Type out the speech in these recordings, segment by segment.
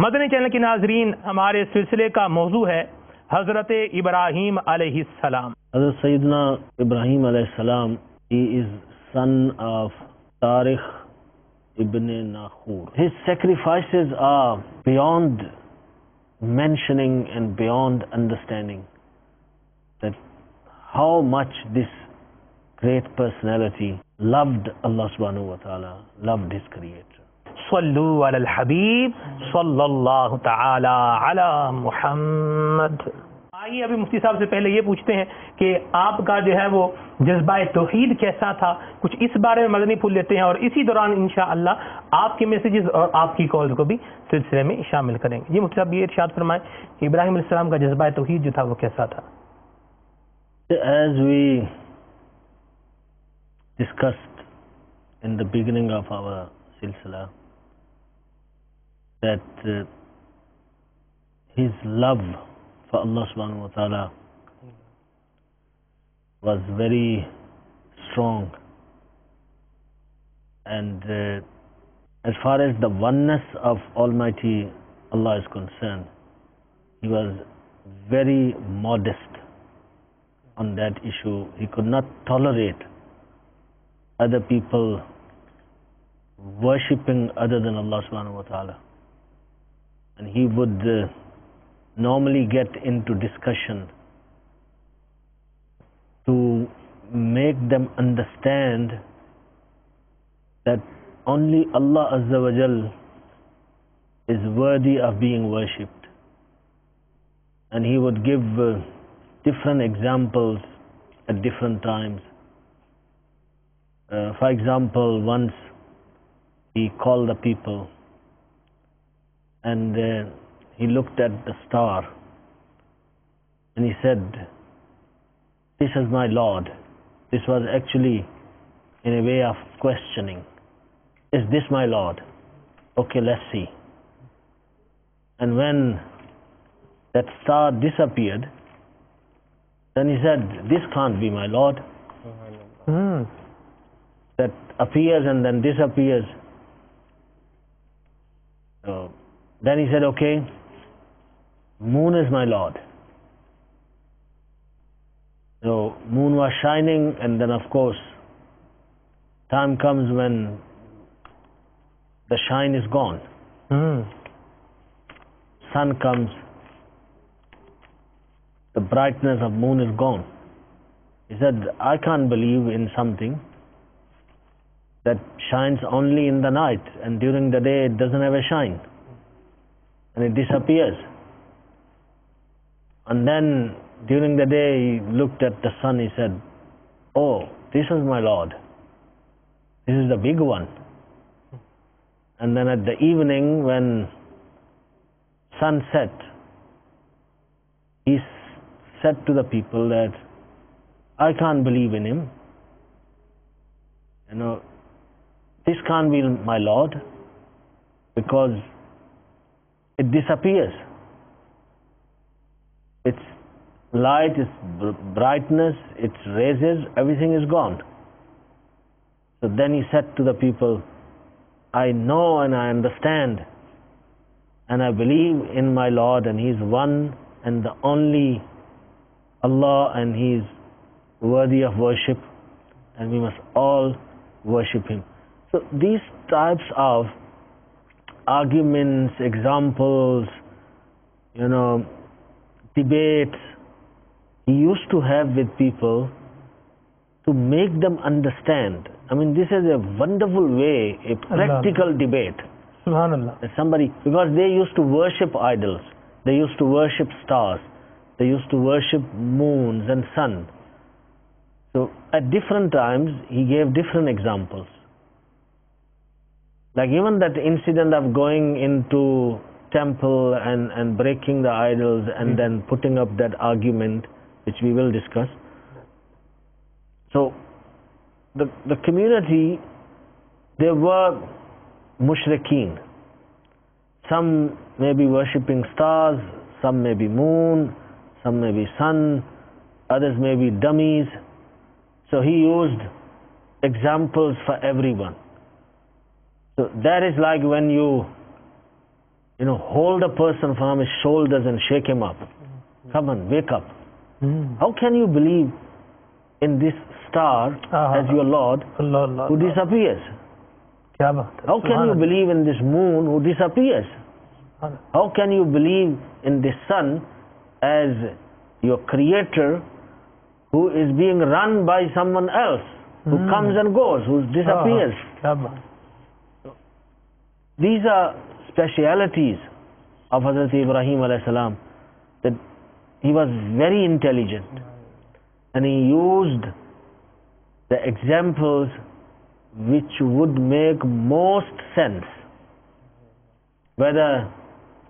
Madani channel के नाजरीन, हमारे सिलसिले का मौजू है हजरत इब्राहीम अलैहिस्सलाम। हजरत सैयदना इब्राहीम अलैहिस्सलाम, he is son of Tariq ibn Nakhur. His sacrifices are beyond mentioning and beyond understanding, that how much this great personality loved Allah subhanahu wa ta'ala, loved his creator. सल्लु अलल हबीब सल्लल्लाहु तआला अला मुहम्मद। आइए अभी मुफ्ती साहब से पहले ये पूछते हैं कि आपका जो है वो जज्बा तौहीद कैसा था, कुछ इस बारे में मदनी फूल लेते हैं और इसी दौरान इंशाअल्लाह आपके मैसेजेस और आपकी कॉल को भी सिलसिले में शामिल करेंगे। ये मुफ्ती साहब ये इरशाद फरमाएं कि इब्राहीम अलैहिस्सलाम का जज्बा तौहीद जो था वो कैसा था। As we discussed in the beginning of our silsila, that his love for Allah subhanahu wa ta'ala was very strong, and as far as the oneness of Almighty Allah is concerned, he was very modest on that issue. He could not tolerate other people worshipping other than Allah subhanahu wa ta'ala, and he would normally get into discussion to make them understand that only Allah Azza wa Jal is worthy of being worshipped, and he would give different examples at different times. For example, once he called the people and he looked at the star and he said, "This is my Lord." This was actually in a way of questioning. Is this my Lord? Okay, let's see. And when that star disappeared, then he said, "This can't be my Lord." That appears and then disappears. So then he said, "Okay, moon is my Lord." So moon was shining, and then of course time comes when the shine is gone. Sun comes, the brightness of moon is gone. He said, "I can't believe in something that shines only in the night, and during the day it doesn't have a shine, and it disappears." And then during the day he looked at the sun, he said, "Oh, this is my Lord. This is the big one." And then at the evening when sun set, he said to the people that, "I can't believe in him. This can't be my Lord, because it disappears. Its light, its brightness, its raises, everything is gone." So then he said to the people, "I know and I understand and I believe in my Lord, and He is one and the only Allah, and He is worthy of worship, and we must all worship Him." So these types of arguments, examples, debates, he used to have with people to make them understand. I mean, this is a wonderful way, a practical debate. Subhanallah. Somebody, because they used to worship idols, they used to worship stars, they used to worship moons and sun. So at different times he gave different examples. Like even that incident of going into temple and breaking the idols and then putting up that argument, which we will discuss. So the community, they were mushrikeen. Some may be worshipping stars, some may be moon, some may be sun, others may be dummies. So he used examples for everyone. So that is like when you hold a person from his shoulders and shake him up. Come on, wake up. How can you believe in this star as your Lord who disappears? How can you believe in this moon who disappears? How can you believe in this sun as your creator who is being run by someone else, who comes and goes, who disappears? These are specialities of Hazrat Ibrahim alayhi salam, that he was very intelligent and he used the examples which would make most sense, whether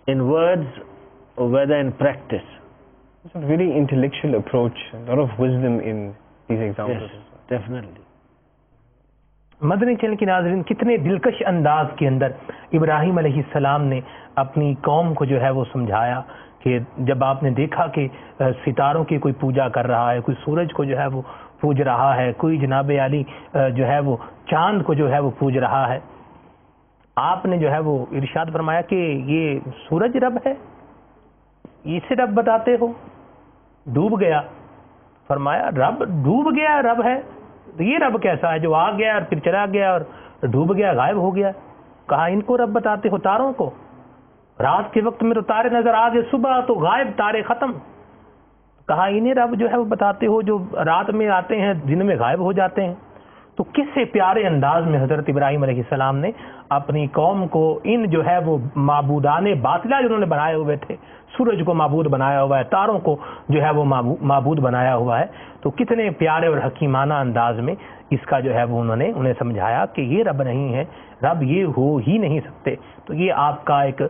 in words or whether in practice. It's a very intellectual approach, a lot of wisdom in these examples. Yes, definitely. Madani channel کی ناظرین، کتنے دلکش انداز کے اندر ابراہیم علیہ السلام نے اپنی قوم کو جو ہے وہ سمجھایا کہ جب آپ نے دیکھا کہ ستاروں کی کوئی پوجا کر رہا ہے، کوئی سورج کو جو ہے وہ پوج رہا ہے، کوئی جناب علی جو ہے وہ چاند کو جو ہے وہ پوج رہا ہے، آپ نے جو ہے وہ ارشاد فرمایا کہ یہ سورج رب ہے، اسے رب بتاتے ہو؟ ڈوب گیا، فرمایا رب ڈوب گیا رب ہے، تو یہ رب کیسا ہے جو آ گیا اور پھر چلا گیا اور ڈوب گیا، غائب ہو گیا؟ کہا ان کو رب بتاتے ہو تاروں کو؟ رات کے وقت میں تو تارے نظر آ گئے، صبح تو غائب، تارے ختم. کہا انہیں رب جو ہے وہ بتاتے ہو جو رات میں آتے ہیں دن میں غائب ہو جاتے ہیں. تو کس سے پیارے انداز میں حضرت ابراہیم علیہ السلام نے اپنی قوم کو ان جو ہے وہ معبودان باطلہ جنہوں نے بنائے ہوئے تھے، سورج کو معبود بنایا ہوا ہے، تاروں کو جو ہے وہ معبود بنایا ہوا ہے، تو کتنے پیارے اور حکیمانہ انداز میں اس کا جو ہے وہ انہوں نے انہیں سمجھایا کہ یہ رب نہیں ہے، رب یہ ہو ہی نہیں سکتے. تو یہ آپ کا ایک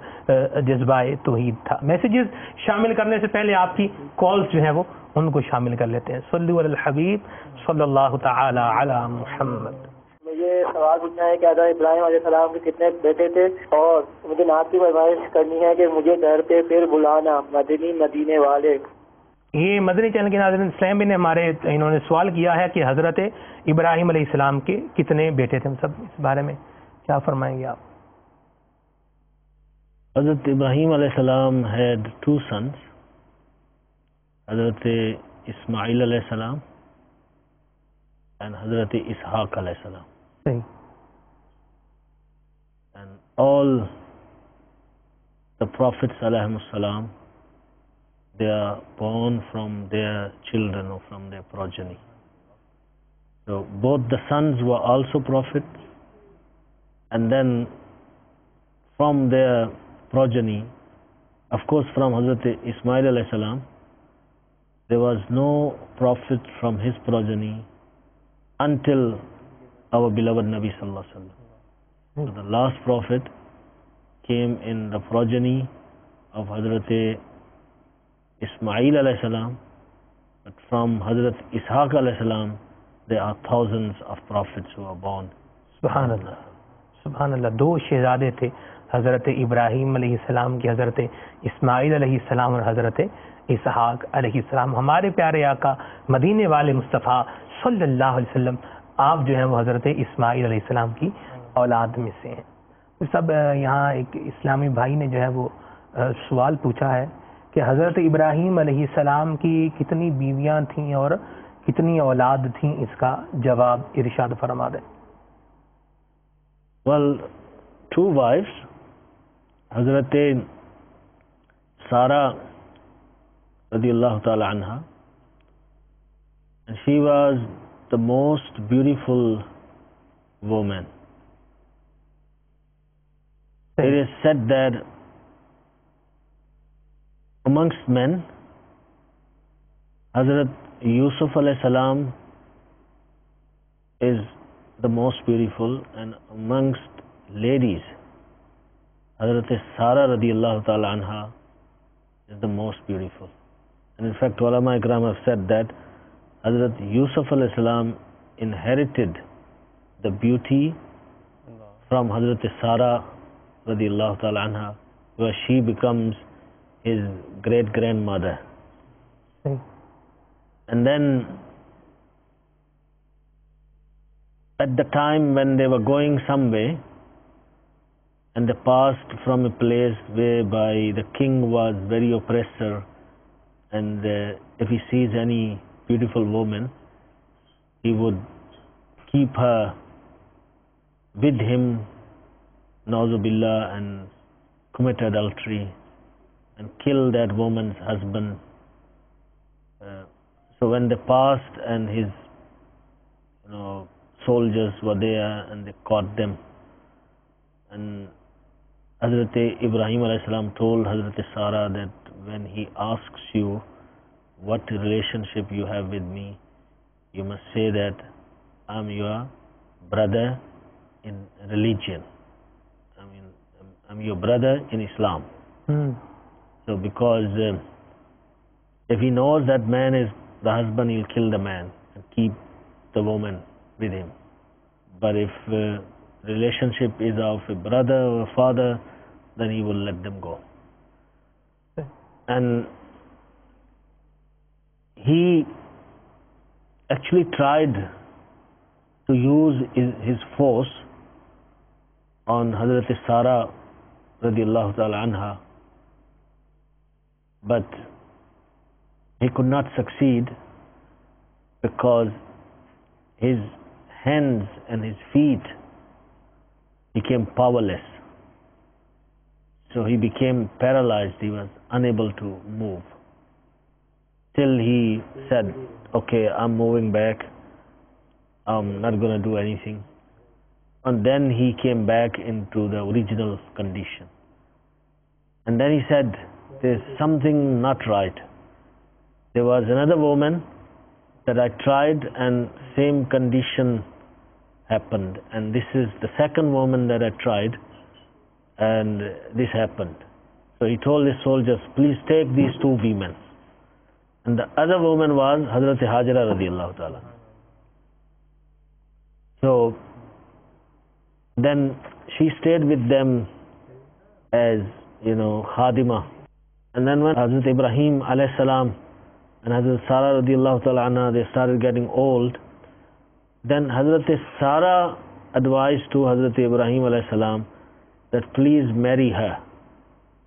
جذبہ توحید تھا. میسیجز شامل کرنے سے پہلے آپ کی کالز جو ہیں وہ ان کو شامل کر لیتے ہیں. صلو علی الحبیب صلی اللہ تعالی علی محمد. مجھے سوال پوچھنا ہے کہ حضرت ابراہیم علیہ السلام کے کتنے بیٹے تھے، اور مجھے نعت کی فرمائش کرنی ہے کہ مجھے در پہ پھر بلانا مدنی مدینے والے. یہ مدنی چینل کے ناظرین اسلام بن ہمارے انہوں نے سوال کیا ہے کہ حضرت ابراہیم علیہ السلام کے کتنے بیٹے تھے، سب اس بارے میں کیا فرمائیں گے آپ؟ حضرت ابراہیم علیہ السلام had two sons, حضرت اسماعیل علیہ السلام and حضرت اسحاق علیہ السلام. And all the prophets علیہم السلام, they are born from their children or from their progeny. So both the sons were also prophets, and then from their progeny, of course from Hazrat Ismail alayhi salam, there was no prophet from his progeny until our beloved Nabi sallallahu alaihi wasallam. So the last prophet came in the progeny of Hazrat Ismail alayhi salam, but from Hazrat Ishaq alayhi salam there are thousands of prophets who are born. سبحان اللہ، سبحان اللہ. دو شہزادے تھے حضرت ابراہیم علیہ السلام کی، حضرت اسماعیل علیہ السلام اور حضرت اسحاق علیہ السلام. ہمارے پیارے آقا مدینے والے مصطفیٰ صلی اللہ علیہ وسلم آپ جو ہیں وہ حضرت اسماعیل علیہ السلام کی اولاد میں سے ہیں. سب یہاں ایک اسلامی بھائی نے جو ہے وہ سوال پوچھا ہے کہ حضرت ابراہیم علیہ السلام کی کتنی بیویاں تھیں اور کتنی اولاد تھیں، اس کا جواب ارشاد فرما دیں. Well, two wives, حضرت سارہ رضی اللہ تعالی عنہ, and she was the most beautiful woman. It is said that amongst men, Hazrat Yusuf alayhi salam is the most beautiful, and amongst ladies, Hazrat Sarah radiyallahu ta'ala anha is the most beautiful. And in fact, ulama ikram have said that Hazrat Yusuf alayhi salam inherited the beauty from Hazrat Sarah radiyallahu ta'ala anha, where she becomes his great grandmother. And then at the time when they were going somewhere, and they passed from a place whereby the king was very oppressor, and if he sees any beautiful woman, he would keep her with him, na'uzubillah, and commit adultery and kill that woman's husband. So when they passed and his soldiers were there and they caught them, and Hazrat Ibrahim alayhi salam told Hazrat Sarah that when he asks you what relationship you have with me, you must say that I'm your brother in religion. I'm your brother in Islam. So because if he knows that man is the husband, he'll kill the man and keep the woman with him. But if relationship is of a brother or a father, then he will let them go. And he actually tried to use his force on Hazrat Sarah radiallahu ta'ala anha, but he could not succeed because his hands and his feet became powerless. So he became paralyzed, he was unable to move. Till he said, okay, I'm moving back, I'm not going to do anything. And then he came back into the original condition. And then he said, there's something not right. There was another woman that I tried and same condition happened. And this is the second woman that I tried and this happened. So he told his soldiers, please take these two women. And the other woman was Hazrat Hajara radiallahu ta'ala. So then she stayed with them as, Khadima. And then when Hazrat Ibrahim alayhi salam and Hazrat Sarah radiallahu ta'ala anha, they started getting old, then Hazrat Sarah advised to Hazrat Ibrahim alayhi salam that please marry her.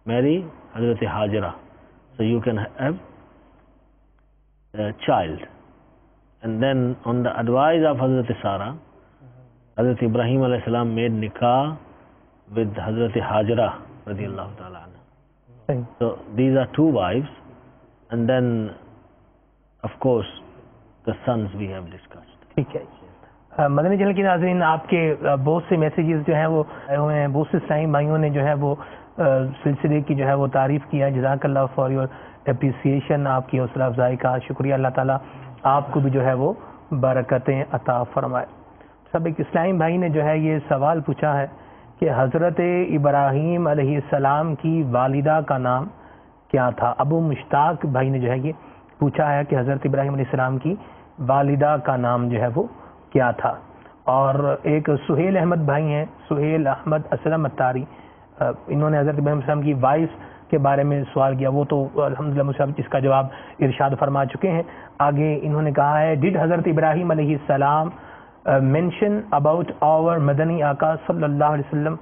Marry Hazrat Hajara. So you can have a child. And then on the advice of Hazrat Sarah, Hazrat Ibrahim alayhi salam made nikah with Hazrat Hajara radiallahu ta'ala anha. So these are two wives, and then of course the sons we have discussed. ठीक है। Madani channel के नाज़रीन, आपके बहुत से messages जो हैं वो आए हुए हैं, बहुत से इस्लामी भाइयों ने जो है वो सिलसिले की जो है वो तारीफ़ किया। जज़ाकल्लाह फॉर योर एप्रिसिएशन, आपकी हौसला अफजाई का शुक्रिया। अल्लाह ताला आपको भी जो है वो बरकतें अता फरमाए। सब एक इस्लामी भाई ने जो है ये सवाल पूछा है कि हज़रत इब्राहीम अलैहिस्सलाम की वालिदा का नाम क्या था। अबू मुश्ताक भाई ने जो है ये पूछा है कि हज़रत इब्राहीम अलैहिस्सलाम की वालिदा का नाम जो है वो क्या था। और एक सुहेल अहमद भाई हैं, सुहेल अहमद असलम अत्तारी, इन्होंने हज़रत इब्राहीम अलैहिस्सलाम की वाइफ के बारे में सवाल किया। वो तो अल्हम्दुलिल्लाह मुझे इसका जवाब इरशाद फरमा चुके हैं। आगे इन्होंने कहा है, डिड हज़रत इब्राहीम अलैहिस्सलाम mention about our मदनी आका सल्लल्लाहु अलैहि वसल्लम।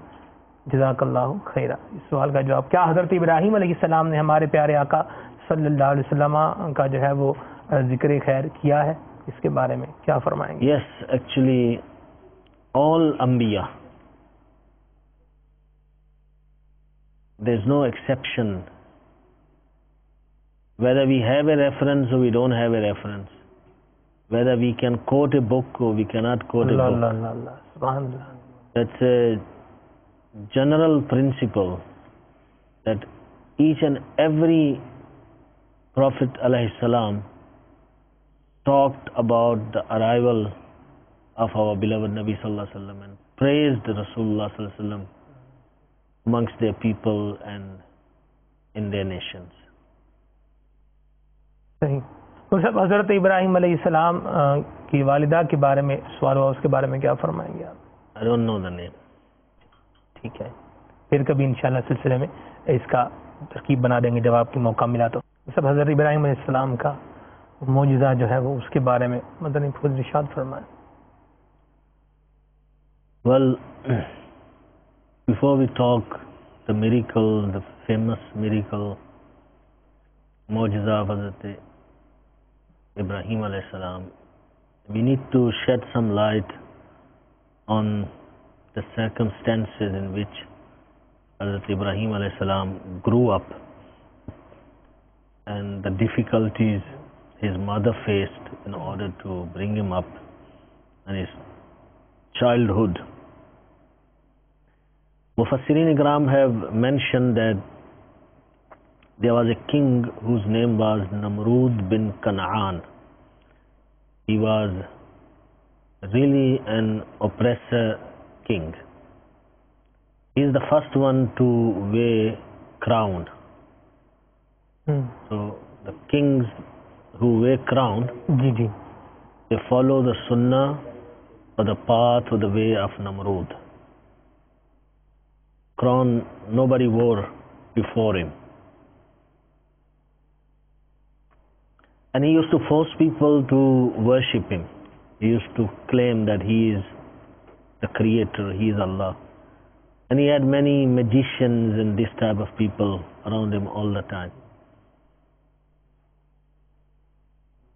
जज़ाकल्लाहु खैरा। इस सवाल का जवाब, क्या हज़रत इब्राहीम अलैहिस्सलाम ने हमारे प्यारे आका सल्लल्लाहु अलैहि वसल्लम का जो है वो जिक्र खैर किया है, इसके बारे में क्या फरमाएंगे? Yes, actually all Anbiya, there's no exception whether we have a reference or we don't have a reference, whether we can quote a book or we cannot quote a book. That's a general principle that each and every Prophet alayhi salam talked about the arrival of our beloved Nabi sallallahu alaihi wasallam and praised Rasulullah sallallahu alaihi wasallam amongst their people and in their nations. सही। तो सब हज़रत इब्राहीम अलैहिस्सलाम की वालिदा के बारे में सवाल हुआ, उसके बारे में क्या फरमाएंगे आप? I don't know the name. ठीक है, फिर कभी इंशाल्लाह सिलसिले में इसका तरकीब बना देंगे जब आपको मौका मिला तो। सब हज़रत इब्राहीम अलैहिस्सलाम का मौजिज़ा जो है वो उसके बारे में मदनी खुद इरशाद फरमाएं। Well, Before we talk the miracle, the famous miracle, Mu'jiza of Hazrat Ibrahim alayhi salam, we need to shed some light on the circumstances in which Hazrat Ibrahim alayhi salam grew up and the difficulties his mother faced in order to bring him up and his childhood. Mufassirin Ikram have mentioned that there was a king whose name was Namrud bin Kan'an. He was really an oppressor king. He is the first one to wear crown. So the kings who wear crown, they follow the sunnah or the path or the way of Namrud. Crown nobody wore before him. And he used to force people to worship him. He used to claim that he is the creator, he is Allah. And he had many magicians and this type of people around him all the time.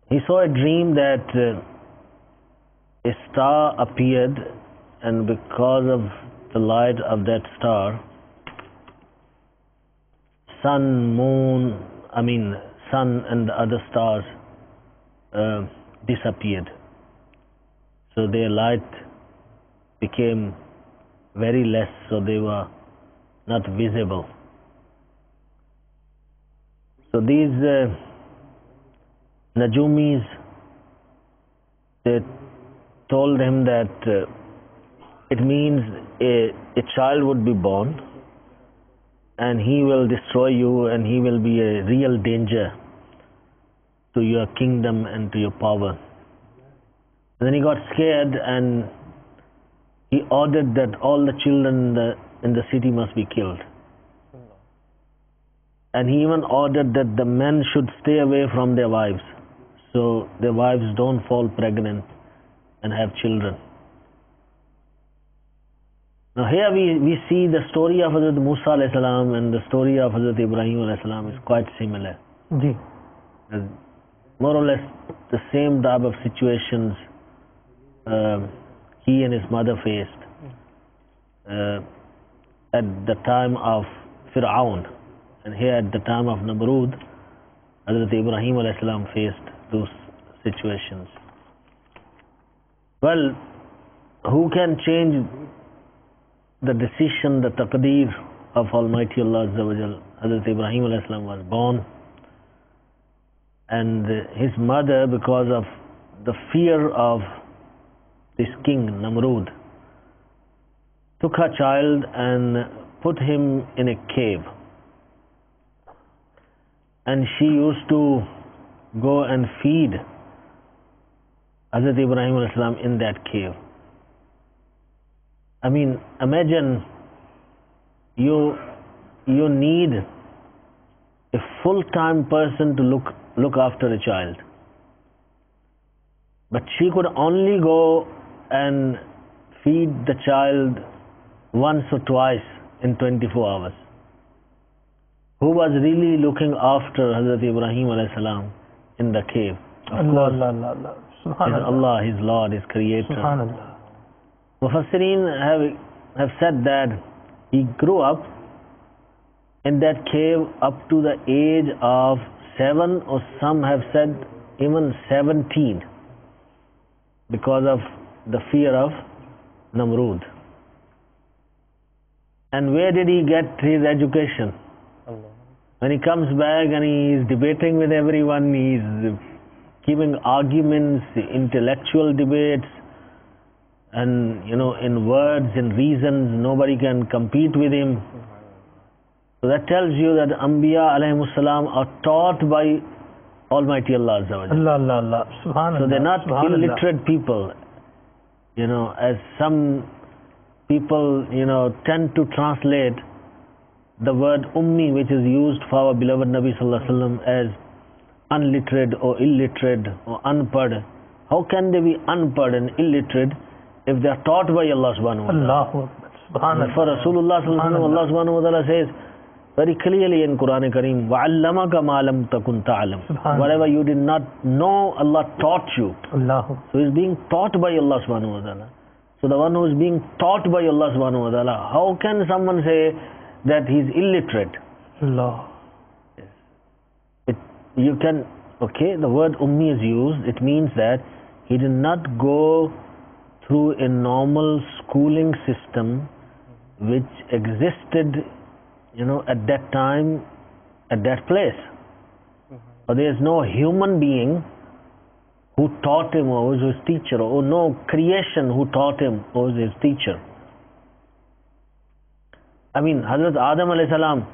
He saw a dream that a star appeared, and because of the light of that star, sun and the other stars disappeared. So their light became very less, so they were not visible. So these Najumis, they told him that it means a child would be born and he will destroy you and he will be a real danger to your kingdom and to your power. And then he got scared and he ordered that all the children in the city must be killed. And he even ordered that the men should stay away from their wives, so their wives don't fall pregnant and have children. Now here we see the story of Hazrat Musa alayhi salam and the story of Hazrat Ibrahim alayhi salam is quite similar. More or less the same type of situations he and his mother faced at the time of Fir'aun, and here at the time of Namrud, Hazrat Ibrahim alayhi salam faced those situations. Well, who can change the decision, the taqdeer of Almighty Allah Azza wa Jal? Hazrat Ibrahim alayhi salam was born, and his mother, because of the fear of this king Namrud, took her child and put him in a cave. And she used to go and feed Hazrat Ibrahim alayhi salam in that cave. I mean, imagine you need a full-time person to look after a child. But she could only go and feed the child once or twice in 24 hours. Who was really looking after Hazrat Ibrahim alayhi salam in the cave? Of course, is Allah, his Lord, his Creator. Mufassirin have said that he grew up in that cave up to the age of 7, or some have said even 17, because of the fear of Namrud. And where did he get his education? When he comes back and he is debating with everyone, he is giving arguments, intellectual debates, and in words, in reasons, nobody can compete with him. So that tells you that Anbiya alayhimus salam are taught by Almighty Allah Azza wa Jalla. So they're not illiterate people, as some people, tend to translate the word ummi, which is used for our beloved Nabi Sallallahu Alaihi Wasallam, as unliterate or illiterate or unpad. How can they be unpad and illiterate if they are taught by Allah Subhanahu wa Ta'ala? Subhanallah. For Rasulullah sallallahu alaihi wasallam, Allah subhanahu wa ta'ala says very clearly in Quran Kareem, وَعَلَّمَكَ مَا لَمْ تَكُنْ تَعْلَمْ. Subhanallah. Whatever you did not know, Allah taught you. Allahu. So he's being taught by Allah subhanahu wa ta'ala. So the one who is being taught by Allah subhanahu wa ta'ala, how can someone say that he's illiterate? Allah. You can, okay, the word ummi is used. It means that he did not go through a normal schooling system which existed, at that time, at that place. But there is no human being who taught him or was his teacher, or no creation who taught him or was his teacher. I mean, Hazrat Adam alayhi salam,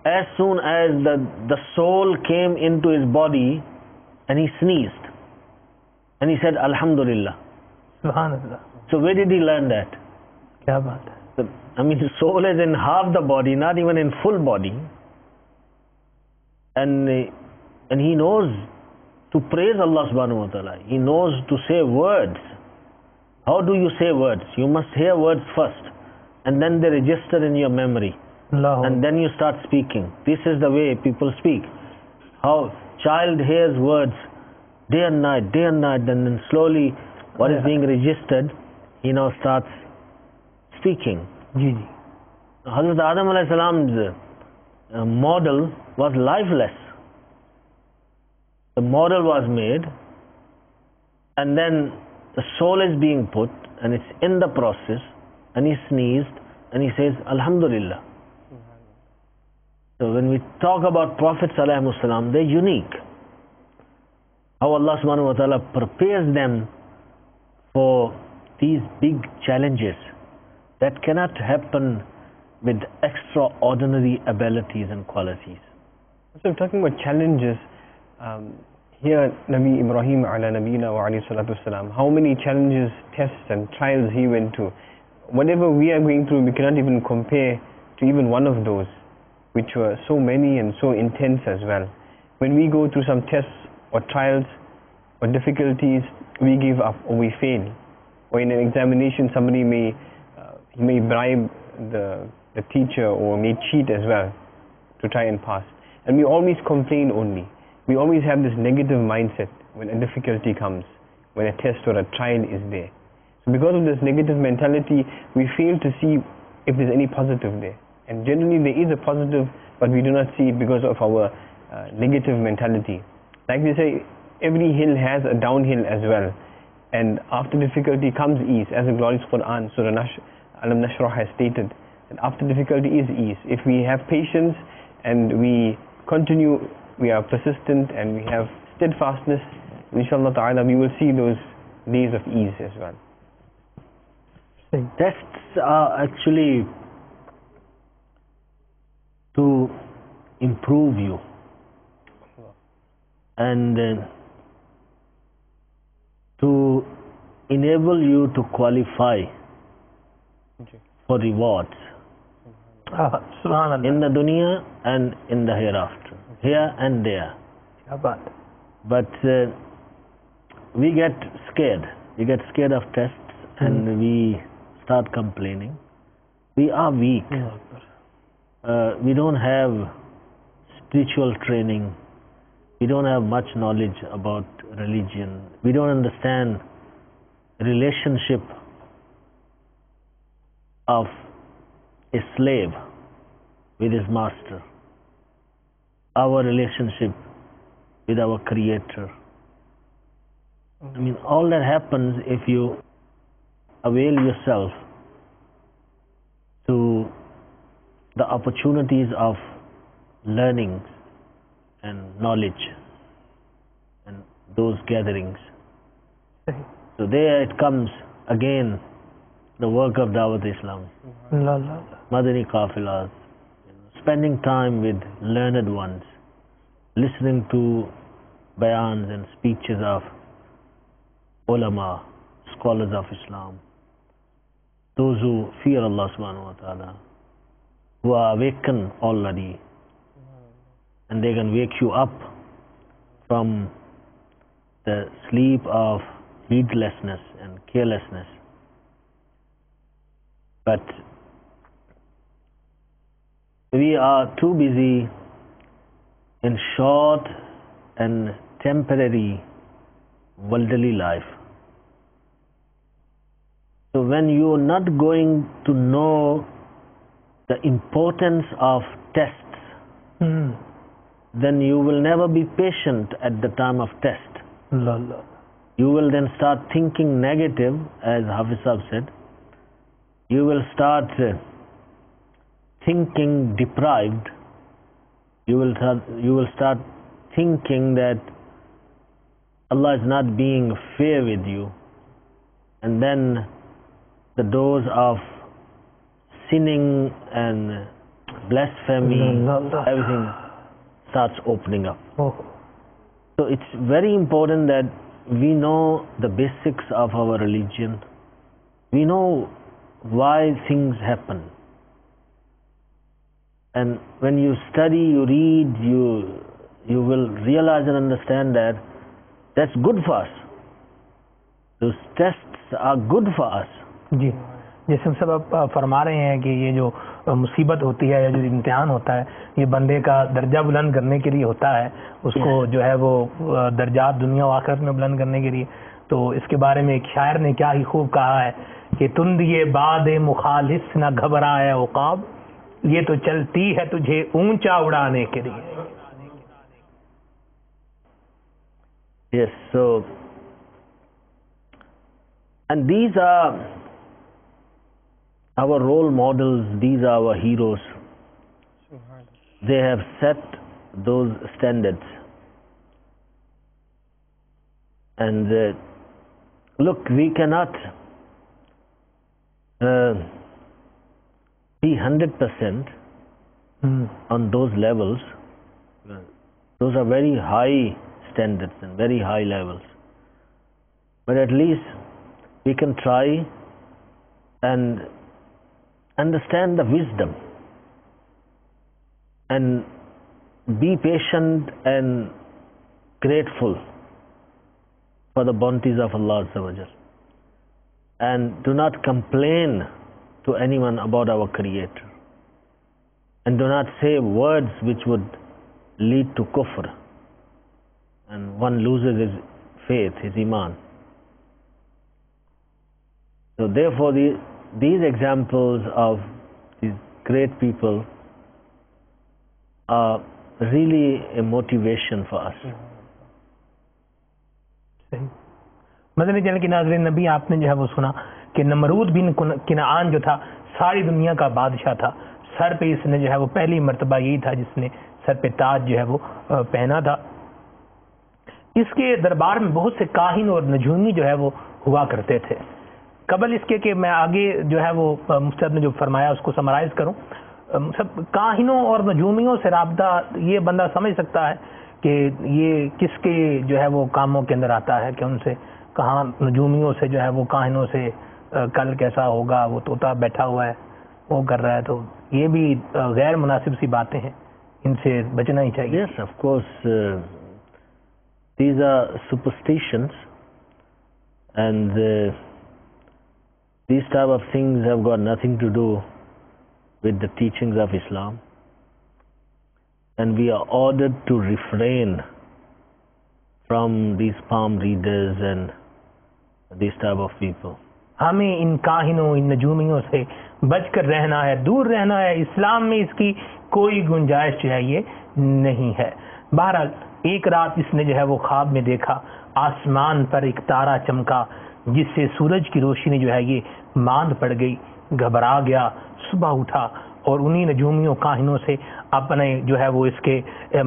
as soon as the soul came into his body and he sneezed and he said Alhamdulillah. Subhanallah. So where did he learn that? Kya baat hai? I mean, the soul is in half the body, not even in full body, and he knows to praise Allah subhanahu wa ta'ala. He knows to say words. How do you say words? You must hear words first, and then they register in your memory, Allahu. and then you start speaking. This is the way people speak. How child hears words day and night, and then slowly what is being registered, he now starts speaking. Ji, ji. Hazrat Adam alayhi salam's model was lifeless. The model was made, and then the soul is being put, and it's in the process, and he sneezed, and he says Alhamdulillah. So when we talk about Prophets alayhi salam, they're unique. How Allah subhanahu wa ta'ala prepares them for these big challenges that cannot happen with extraordinary abilities and qualities. So talking about challenges, here Nabi Ibrahim ala nabina wa alayhi salatu wasalam, how many challenges, tests and trials he went through. Whatever we are going through, we cannot even compare to even one of those, which were so many and so intense as well. When we go through some tests or trials or difficulties, we give up or we fail. Or in an examination, somebody may bribe the teacher or may cheat as well to try and pass. And we always complain only. We always have this negative mindset when a difficulty comes, when a test or a trial is there. So because of this negative mentality, we fail to see if there's any positive there. And generally there is a positive, but we do not see it because of our negative mentality. Like they say, every hill has a downhill as well. And after difficulty comes ease, as the glorious Quran, Surah Alam Nashrah has stated, that after difficulty is ease. If we have patience and we continue, we are persistent and we have steadfastness, inshallah ta'ala, we will see those days of ease as well. Tests are actually to improve you and to enable you to qualify for rewards Subhanallah. in the dunya and in the hereafter, here and there. Kya baat hai? But we get scared. We get scared of tests and we start complaining. We are weak. We don't have spiritual training. We don't have much knowledge about religion. We don't understand relationship of a slave with his master, our relationship with our Creator. I mean, all that happens if you avail yourself to the opportunities of learning and knowledge and those gatherings. So there it comes again, the work of Dawat Islam, Madani Qafilas, spending time with learned ones, listening to bayans and speeches of ulama, scholars of Islam, those who fear Allah subhanahu wa ta'ala, who are awakened already, and they can wake you up from the sleep of heedlessness and carelessness. But we are too busy in short and temporary worldly life. So when you are not going to know the importance of tests, then you will never be patient at the time of test. You will then start thinking negative, as Hafiz Sahib said. You will start thinking deprived. You will start thinking that Allah is not being fair with you, and then the doors of sinning and blasphemy, everything starts opening up. So it's very important that we know the basics of our religion. We know why things happen. And when you study, you read, you will realize and understand that that's good for us. Those tests are good for us. جی جیسے ہم سب آپ فرما رہے ہیں کہ یہ جو مصیبت ہوتی ہے یا جو امتحان ہوتا ہے یہ بندے کا درجہ بلند کرنے کے لیے ہوتا ہے، اس کو جو ہے وہ درجات دنیا و آخرت میں بلند کرنے کے لیے. تو اس کے بارے میں ایک شاعر نے کیا ہی خوب کہا ہے کہ تندیے باد مخالص نہ گھبرائے عقاب، یہ تو چلتی ہے تجھے اونچا اڑانے کے لیے. Yes, so and these are our role models, these are our heroes. They have set those standards. And look, we cannot be 100% on those levels. Those are very high standards and very high levels. But at least we can try and understand the wisdom and be patient and grateful for the bounties of Allah Azza wa Jal, and do not complain to anyone about our Creator, and do not say words which would lead to kufr and one loses his faith, his iman. So therefore these examples of these great people are really a motivation for us. Madani channel کی ناظرین، نبی آپ نے جو ہے وہ سنا کہ نمرود بن کنعان جو تھا ساری دنیا کا بادشاہ تھا. سر پہ اس نے جو ہے وہ پہلی مرتبہ یہی تھا جس نے سر پہ تاج جو ہے وہ پہنا تھا. اس کے دربار میں بہت سے کاہن اور نجومی جو ہے وہ ہوا کرتے تھے. قبل اس کے کہ میں آگے جو ہے وہ مفتی نے جو فرمایا اس کو سمرائز کروں، سب کاہنوں اور نجومیوں سے رابطہ یہ بندہ سمجھ سکتا ہے کہ یہ کس کے جو ہے وہ کاموں کے اندر آتا ہے، کہ ان سے کہاں نجومیوں سے جو ہے وہ کاہنوں سے کل کیسا ہوگا، وہ طوطا بیٹھا ہوا ہے وہ کر رہا ہے. تو یہ بھی غیر مناسب سی باتیں ہیں، ان سے بچنا ہی چاہیے. Yes, of course, these are superstitions, and these type of things have got nothing to do with the teachings of Islam, and we are ordered to refrain from these palm readers and these type of people. ہمیں ان کاہنوں ان نجومیوں سے بچ کر رہنا ہے، دور رہنا ہے. اسلام میں اس کی کوئی گنجائش جو ہے یہ نہیں ہے. بہرحال ایک رات اس نے جو ہے وہ خواب میں دیکھا آسمان پر ایک تارا چمکا جس سے سورج کی روشنی جو ہے یہ ماند پڑ گئی. گھبرا گیا، صبح اٹھا اور انہی نجومیوں کاہنوں سے اپنے جو ہے وہ اس کے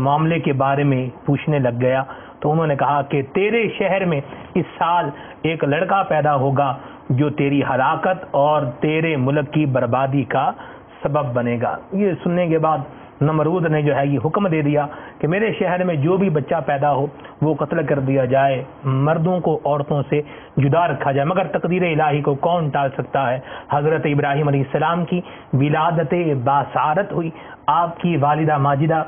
معاملے کے بارے میں پوچھنے لگ گیا. تو انہوں نے کہا کہ تیرے شہر میں اس سال ایک لڑکا پیدا ہوگا جو تیری ہلاکت اور تیرے ملک کی بربادی کا سبب بنے گا. یہ سننے کے بعد نمرود نے جو ہے یہ حکم دے دیا کہ میرے شہر میں جو بھی بچہ پیدا ہو وہ قتل کر دیا جائے، مردوں کو عورتوں سے جدا رکھا جائے. مگر تقدیر الہی کو کون ٹال سکتا ہے. حضرت ابراہیم علیہ السلام کی ولادت باسارت ہوئی. آپ کی والدہ ماجدہ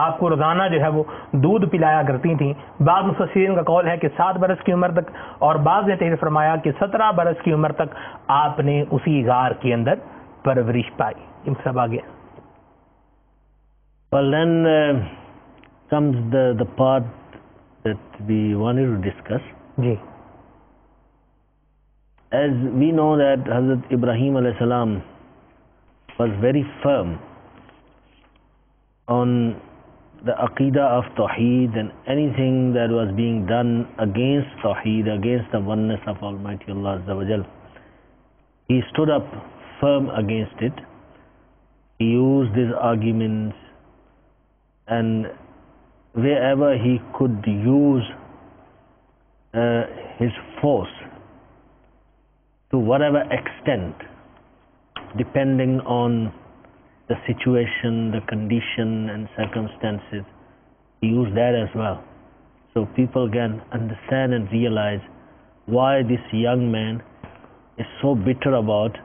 آپ کو روزانہ جو ہے وہ دودھ پلایا کرتی تھیں. بعض مفسرین کا قول ہے کہ 7 برس کی عمر تک، اور بعض نے تحریر فرمایا کہ 17 برس کی عمر تک آپ نے اسی غار کے اندر پرورش پائی. ان سب آگے Well, then comes the part that we wanted to discuss. Ji As we know that Hazrat Ibrahim alayhi salam was very firm on the Aqidah of Tawheed, and anything that was being done against Tawheed, against the oneness of Almighty Allah Azza wa Jal, he stood up firm against it. He used his arguments, and wherever he could use his force, to whatever extent, depending on the situation, the condition and circumstances, he used that as well. So people can understand and realize why this young man is so bitter about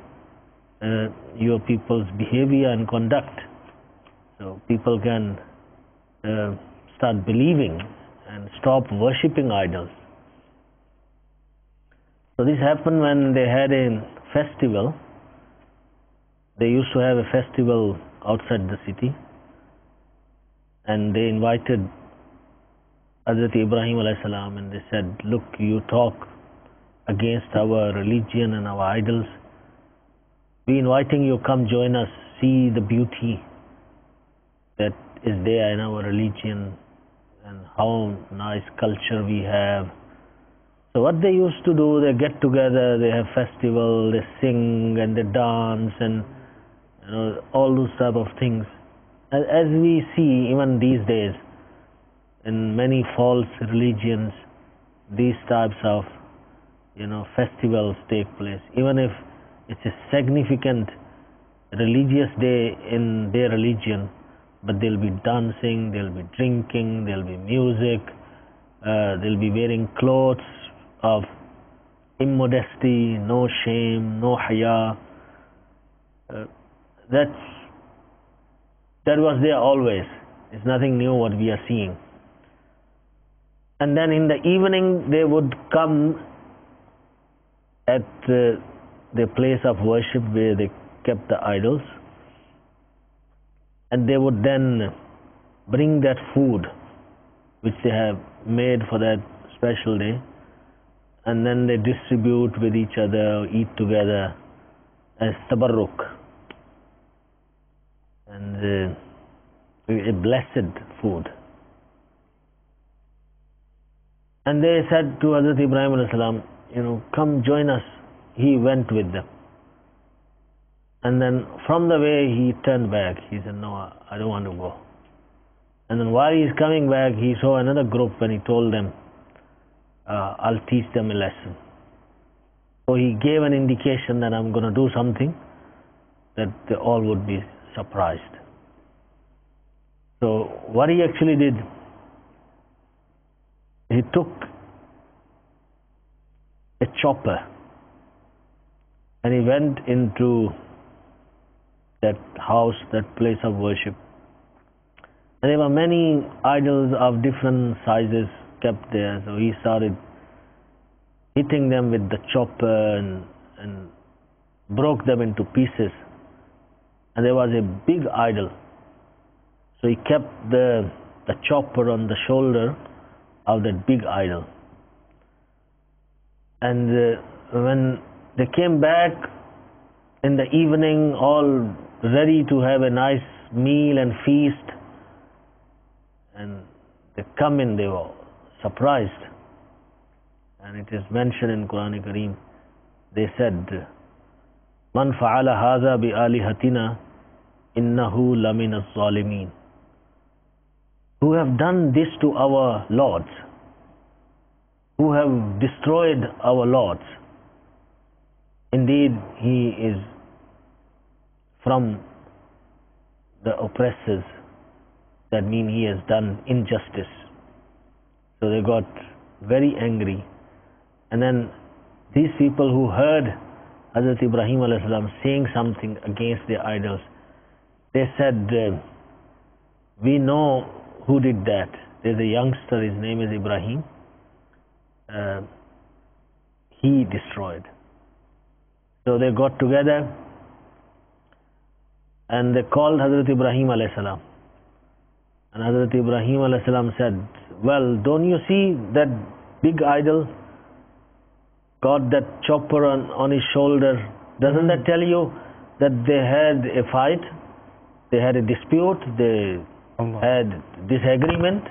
your people's behavior and conduct. So people can start believing and stop worshipping idols. So this happened when they had a festival. They used to have a festival outside the city, and they invited Hazrat Ibrahim alayhi salam, and they said, look, you talk against our religion and our idols. We inviting you, come join us, see the beauty that is there in our religion and how nice culture we have. So what they used to do, they get together, they have festival, they sing and they dance and all those type of things. As we see even these days, in many false religions, these types of festivals take place. Even if it's a significant religious day in their religion, but they'll be dancing, they'll be drinking, there'll be music, they'll be wearing clothes of immodesty, no shame, no haya. That was there always. It's nothing new what we are seeing. And then in the evening they would come at the place of worship where they kept the idols, and they would then bring that food which they have made for that special day, and then they distribute with each other, eat together as tabarruk, and a blessed food. And they said to Hazrat Ibrahim alayhi salam, come join us. He went with them. And then from the way he turned back, he said, no, I don't want to go. And then while he's coming back, he saw another group and he told them, I'll teach them a lesson. So he gave an indication that I'm going to do something that they all would be surprised. So what he actually did, he took a chopper and he went into that house, that place of worship. And there were many idols of different sizes kept there. So he started hitting them with the chopper and broke them into pieces. And there was a big idol. So he kept the chopper on the shoulder of that big idol. And when they came back in the evening, all ready to have a nice meal and feast, and they come in, they were surprised. And it is mentioned in Quran Kareem, they said, Man fa'ala haza bi alihatina innahu lamin az-zalimin. Who have done this to our lords, who have destroyed our lords, indeed he is from the oppressors. That means he has done injustice. So they got very angry. And then these people who heard Hazrat Ibrahim alayhi salam saying something against their idols, they said, we know who did that. There's a youngster, his name is Ibrahim. He destroyed. So they got together and they called Hazrat Ibrahim alayhi salam And Hazrat Ibrahim alayhi salam said, well, don't you see that big idol got that chopper on his shoulder? Doesn't that tell you that they had a fight? They had a dispute, they had disagreement,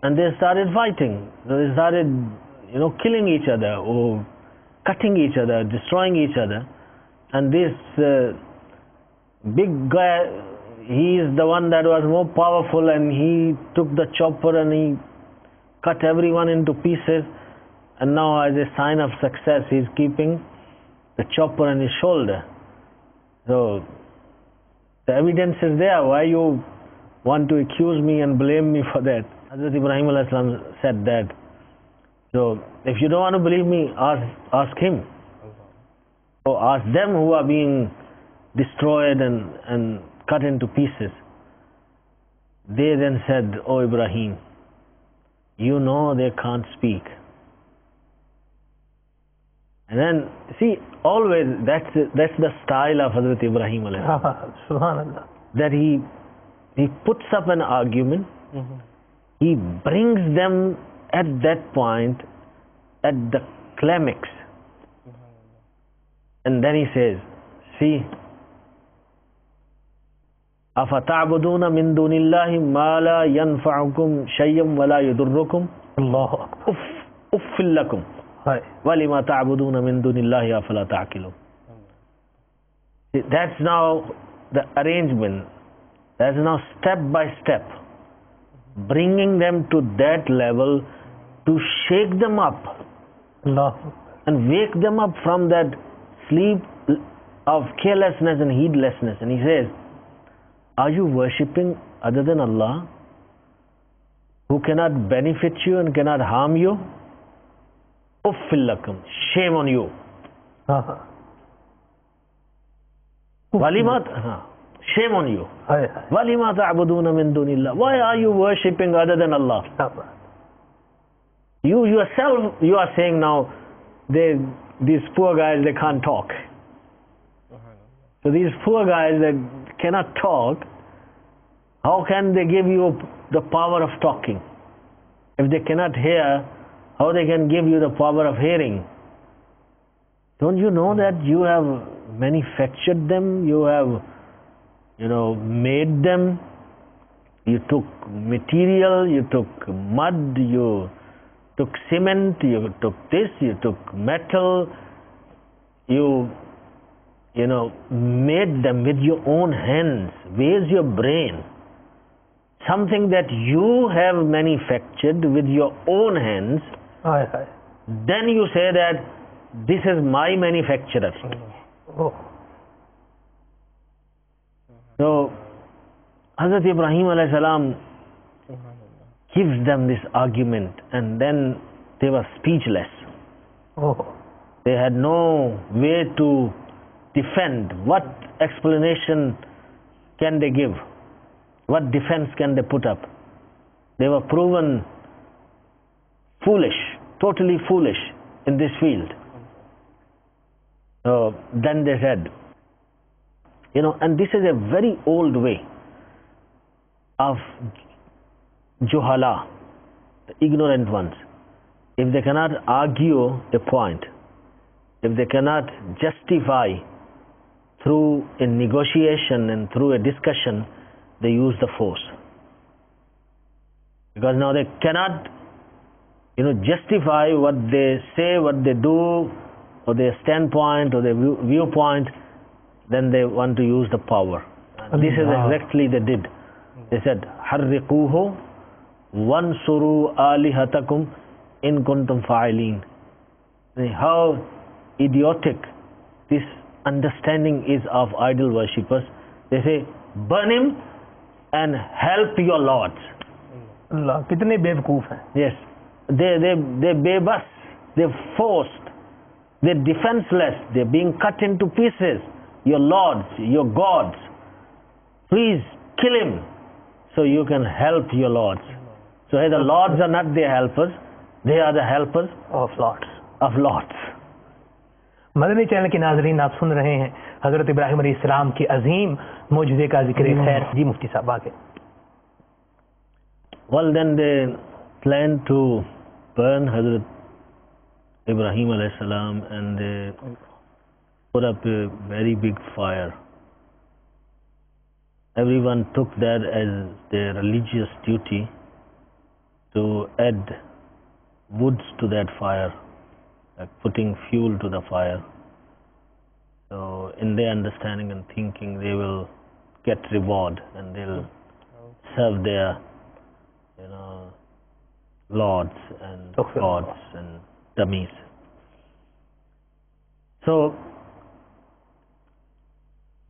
and they started fighting. They started, killing each other or cutting each other, destroying each other. And this big guy, he is the one that was more powerful, and he took the chopper and he cut everyone into pieces. And now, as a sign of success, he is keeping the chopper on his shoulder. So the evidence is there. Why you want to accuse me and blame me for that? Hazrat Ibrahim alayhi salam said that. So if you don't want to believe me, ask him. Or ask them who are being destroyed and cut into pieces. They then said, "Oh Ibrahim, you know they can't speak." And then, see, always that's the style of Hazrat Ibrahim alayhi salam. Subhanallah. That he puts up an argument, he brings them at that point, at the climax, and then he says, see, أَفَتَعْبُدُونَ مِن دُونِ اللَّهِ مَا لَا يَنْفَعُكُمْ شَيْئًا وَلَا يَضُرُّكُمْ Allahu Akbar. أُفٍّ لَكُمْ Right. وَلِمَا تَعْبُدُونَ مِن دُونِ اللَّهِ أَفَلَا تَعْقِلُونَ. That's now the arrangement. That's now step by step, bringing them to that level to shake them up Allah. and wake them up from that sleep of carelessness and heedlessness. And he says, are you worshipping other than Allah, who cannot benefit you and cannot harm you? Uffil lakum, shame on you. Walimat, shame on you. Walima ta'buduna min dunillah. Why are you worshipping other than Allah? You yourself, you are saying now, these poor guys, they can't talk. So these poor guys that cannot talk, how can they give you the power of talking? If they cannot hear, how they can give you the power of hearing? Don't you know that you have manufactured them? You have, made them. You took material, you took mud, you took cement, you took this, you took metal, you made them with your own hands. Where's your brain? Something that you have manufactured with your own hands, then you say that this is my manufacturer. Oh. So Hazrat Ibrahim alayhi salam gives them this argument, and then they were speechless. Oh. They had no way to defend. What explanation can they give? What defense can they put up? They were proven foolish, totally foolish in this field. So then they said, and this is a very old way of juhala, the ignorant ones. If they cannot argue a point, if they cannot justify through a negotiation and through a discussion, they use the force. Because now they cannot, justify what they say, what they do, or their standpoint or their viewpoint, then they want to use the power. This is exactly they did. They said, "Harriquhu wansuru alihatakum in kuntum fa'ilin." How idiotic this understanding is of idol worshippers. They say, burn him and help your lords. Allah, कितने बेवकूफ हैं. Yes, they bebas, they're forced, they're defenseless, they're being cut into pieces. Your lords, your gods, please kill him so you can help your lords. So the lords are not their helpers, they are the helpers of lords. Of lords. Madani channel के नाजरीन, आप सुन रहे हैं हजरत इब्राहिम अलैहिस्सलाम की अजीम मोजज़े का जिक्र खैर. जी मुफ्ती साहब आगे. Well, then they planned to burn Hazrat Ibrahim alayhi salam, and they put up a very big fire. Everyone took that as their religious duty to add woods to that fire, like putting fuel to the fire. So in their understanding and thinking, they will get reward and they'll serve their, lords and gods and dummies. So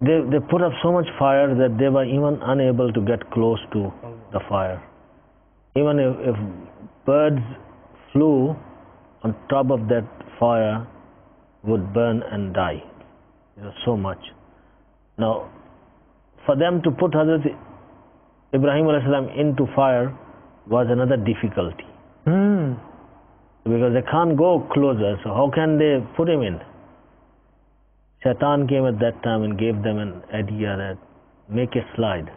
they put up so much fire that they were even unable to get close to the fire. Even if birds flew on top of that fire, would burn and die. It was so much. Now, for them to put Hazrat Ibrahim alayhi salam into fire was another difficulty. Because they can't go closer, so how can they put him in? Shaitan came at that time and gave them an idea that make a slide.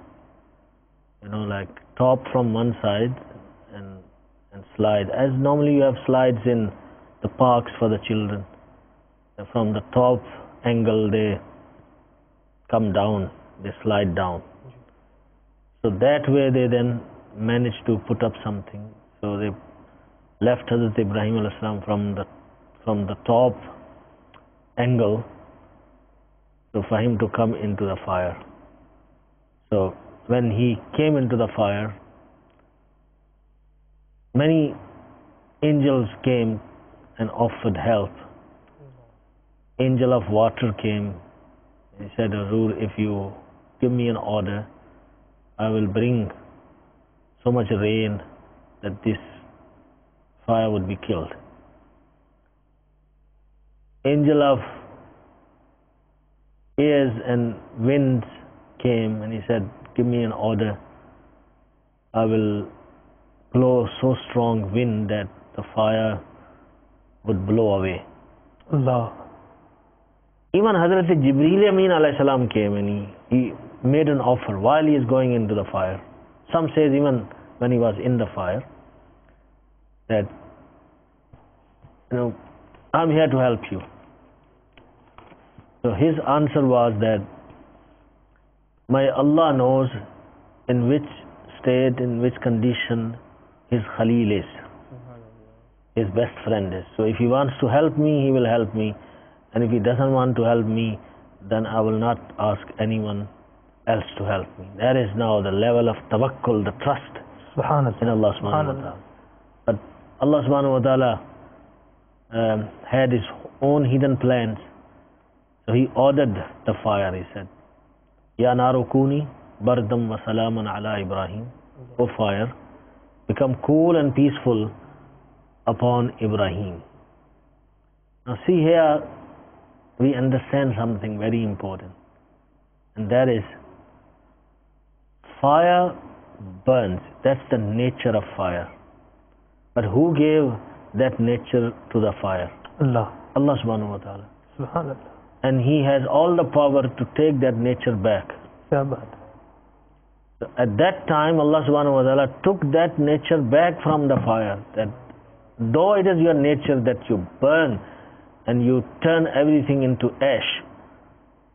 Like top from one side and slide. As normally you have slides in the parks for the children. From the top angle they come down, they slide down. So that way they then managed to put up something. So they left Hazrat Ibrahim alayhi salam from the top angle, so for him to come into the fire. So when he came into the fire, many angels came and offered help. Angel of water came. He said, Hazur, if you give me an order, I will bring so much rain that this fire would be killed. Angel of airs and winds came and he said, give me an order, I will blow so strong wind that the fire would blow away. Allah. Even Hazrat Jibreel Amin alayhi salam came and he made an offer while he is going into the fire. Some says even when he was in the fire, that I'm here to help you. So his answer was that my Allah knows in which state, in which condition his Khalil is, his best friend is. So if he wants to help me, he will help me, and if he doesn't want to help me, then I will not ask anyone else to help me. That is now the level of tawakkul, the trust in Allah subhanahu wa ta'ala. But Allah subhanahu wa ta'ala had his own hidden plans. So he ordered the fire. He said, Ya naru kuni bardam wa salaman ala Ibrahim. O fire, become cool and peaceful upon Ibrahim. Now see here, we understand something very important. And that is, fire burns. That's the nature of fire. But who gave that nature to the fire? Allah. Allah subhanahu wa ta'ala. Subhanallah. And he has all the power to take that nature back. So at that time, Allah subhanahu wa ta'ala took that nature back from the fire. That though it is your nature that you burn and you turn everything into ash,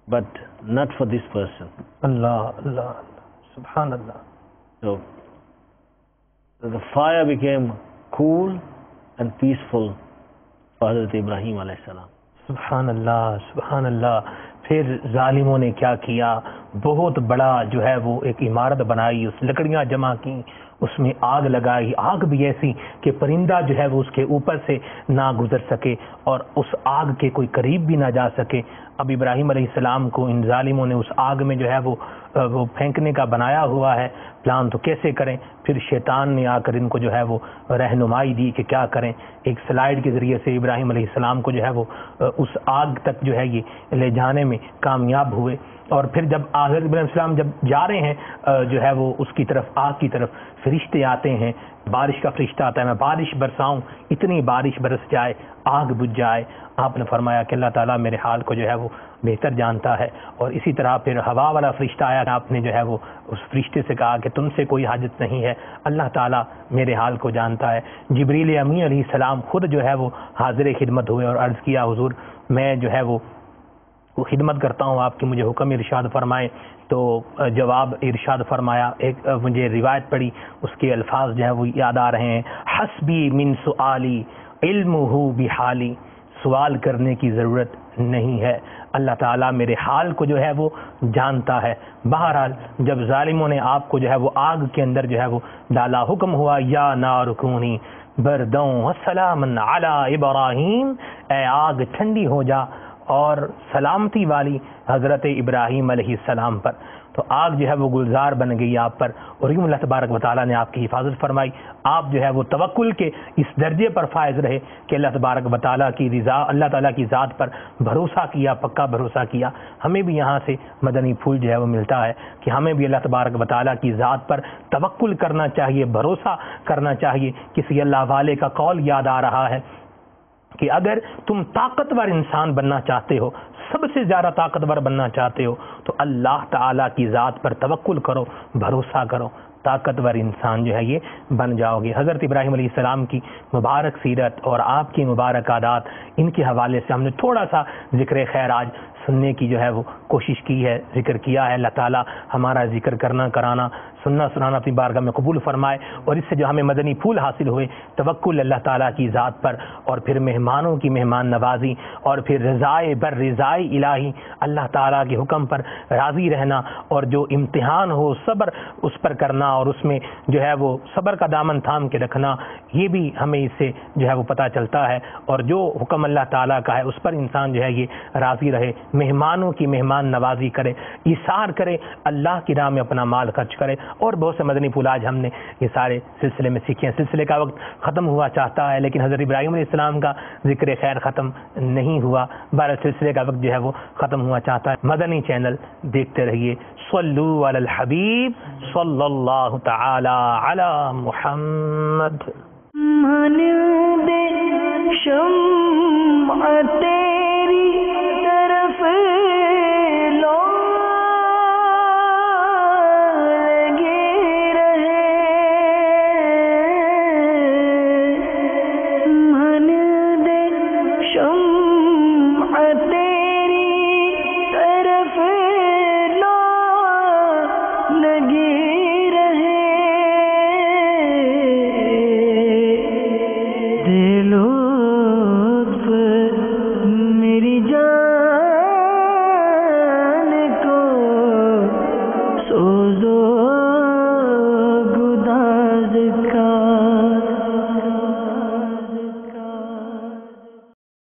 but not for this person. Allah, Allah, Subhanallah. So the fire became cool and peaceful for Hazrat Ibrahim alayhi salam. Subhanallah, Subhanallah. फिर जालिमों ने क्या किया, बहुत बड़ा जो है वो एक इमारत बनाई, उस लकड़ियाँ जमा की, उसमें आग लगाई, आग भी ऐसी कि परिंदा जो है वो उसके ऊपर से ना गुजर सके और उस आग के कोई करीब भी ना जा सके। अब इब्राहिम अलैहिस्सलाम को इन जालिमों ने उस आग में जो है वो फेंकने का बनाया हुआ है प्लान, तो कैसे करें? फिर शैतान ने आकर इनको जो है वो रहनुमाई दी कि क्या करें। एक स्लाइड के ज़रिए से इब्राहिम अलैहिस्सलाम को जो है वो उस आग तक जो है ये ले जाने में कामयाब हुए। और फिर जब हज़रत इब्राहिम अलैहिस्सलाम जब जा रहे हैं जो है वो उसकी तरफ, आग की तरफ, फरिश्ते आते हैं, बारिश का फरिश्ता आता है, मैं बारिश बरसाऊं, इतनी बारिश बरस जाए, आग बुझ जाए। आपने फरमाया कि अल्लाह ताला मेरे हाल को जो है वो बेहतर जानता है। और इसी तरह फिर हवा वाला फरिश्ता आया, आपने जो है वो उस फरिश्ते से कहा कि तुमसे कोई हाजत नहीं है, اللہ تعالیٰ میرے حال کو جانتا ہے۔ جبریل امین علیہ السلام خود جو ہے وہ حاضر خدمت ہوئے اور عرض کیا حضور میں جو ہے وہ خدمت کرتا ہوں، آپ کی مجھے حکم ارشاد فرمائیں۔ تو جواب ارشاد فرمایا، ایک مجھے روایت پڑھی، اس کے الفاظ جو ہے وہ یاد آ رہے ہیں، حسبی من سؤالی علمہ بحالی، سوال کرنے کی ضرورت نہیں ہے، اللہ تعالیٰ میرے حال کو جو ہے وہ جانتا ہے۔ بہرحال جب ظالموں نے آپ کو جو ہے وہ آگ کے اندر جو ہے وہ ڈالا، حکم ہوا یا نار کونی بردوں وسلام علی ابراہیم، اے آگ ٹھنڈی ہو جا اور سلامتی والی حضرت ابراہیم علیہ السلام پر۔ تو آگ جو ہے وہ گلزار بن گئی آپ پر، اور یوں اللہ تبارک و تعالیٰ نے آپ کی حفاظت فرمائی۔ آپ جو ہے وہ توکل کے اس درجے پر فائز رہے کہ اللہ تبارک و تعالیٰ کی رضا، اللہ تعالیٰ کی ذات پر بھروسہ کیا، پکا بھروسہ کیا۔ ہمیں بھی یہاں سے مدنی پھول جو ہے وہ ملتا ہے کہ ہمیں بھی اللہ تبارک و تعالیٰ کی ذات پر توکل کرنا چاہیے، بھروسہ کرنا چاہیے۔ کسی اللہ والے کا قول یاد آ رہا ہے کہ اگر تم طاقتور انسان بننا چاہتے ہو، سب سے زیادہ طاقتور بننا چاہتے ہو، تو اللہ تعالیٰ کی ذات پر توکل کرو، بھروسہ کرو، طاقتور انسان جو ہے یہ بن جاؤ گے۔ حضرت ابراہیم علیہ السلام کی مبارک سیرت اور آپ کی مبارک عادات، ان کے حوالے سے ہم نے تھوڑا سا ذکر خیر آج سننے کی جو ہے وہ کوشش کی ہے، ذکر کیا ہے۔ اللہ تعالیٰ ہمارا ذکر کرنا کرانا، سننا سنانا اپنی بارگاہ میں قبول فرمائے، اور اس سے جو ہمیں مدنی پھول حاصل ہوئے، توکل اللہ تعالیٰ کی ذات پر، اور پھر مہمانوں کی مہمان نوازی، اور پھر رضائے بر رضائے الہی، اللہ تعالیٰ کے حکم پر راضی رہنا، اور جو امتحان ہو صبر اس پر کرنا، اور اس میں جو ہے وہ صبر کا دامن تھام کے رکھنا، یہ بھی ہمیں اس سے جو ہے وہ پتہ چلتا ہے۔ اور جو حکم اللہ تعالیٰ کا ہے اس پر انسان جو ہے یہ راضی رہے، مہمانوں کی مہمان نوازی کرے، ایثار کرے، اللہ کی راہ میں اپنا مال خرچ کرے، اور بہت سے مدنی پھول آج ہم نے یہ سارے سلسلے میں سیکھے ہیں۔ سلسلے کا وقت ختم ہوا چاہتا ہے، لیکن حضرت ابراہیم علیہ السلام کا ذکر خیر ختم نہیں ہوا، بہرحال سلسلے کا وقت جو ہے وہ ختم ہوا چاہتا ہے۔ مدنی چینل دیکھتے رہیے۔ صلو علی الحبیب صلی اللہ تعالی علی محمد۔ من دے شمعت